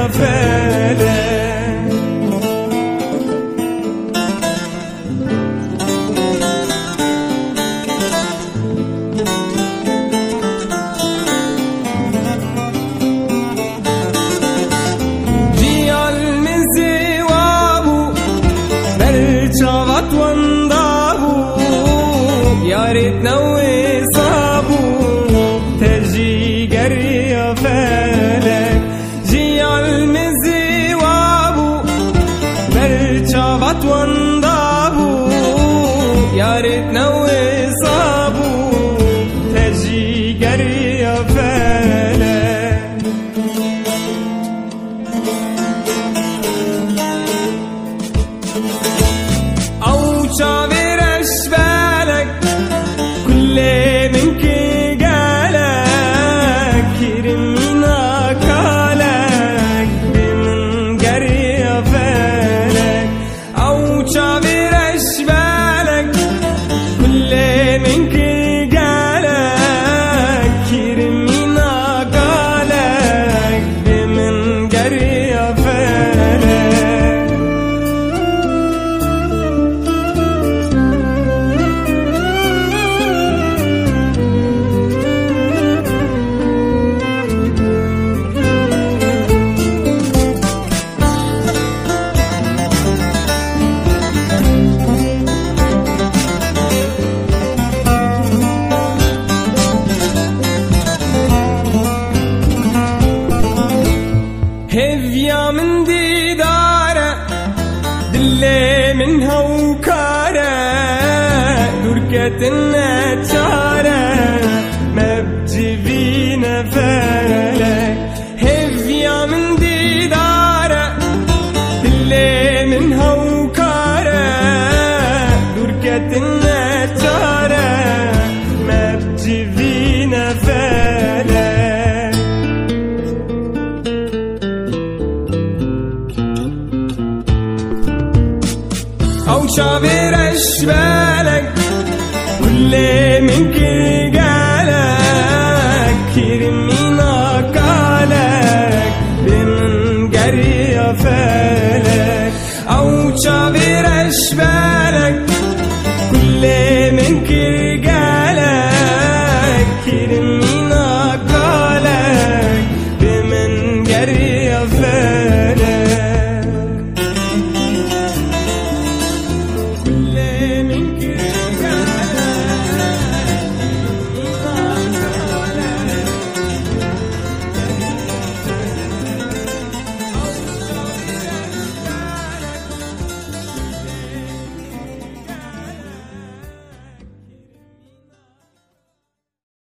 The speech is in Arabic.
يا فالك شافت وانضابو يا ريتنا وصابو تجي قري يا فالك جي عالمزي وابو بل شافت وانضابو يا ريتنا وصابو تجي قري يا فالك شافر اشبالك كل منك قالك كرمينا كالك بمن قري فالك او شافر اشبالك كل منك قالك كرمينا كالك بمن قري فالك هفيا من ديدارة دلي منها وكارة دركة النتارة ما بجيبينا فالك هفيا من ديدارة دلي منها وكارة دركة النتارة ما بجيبينا فالك او شافر اشبالك كل منك قالك كرمينا كالك بمن قري فالك او شافر اشبالك كل منك قالك كرمينا كالك بمن قري فالك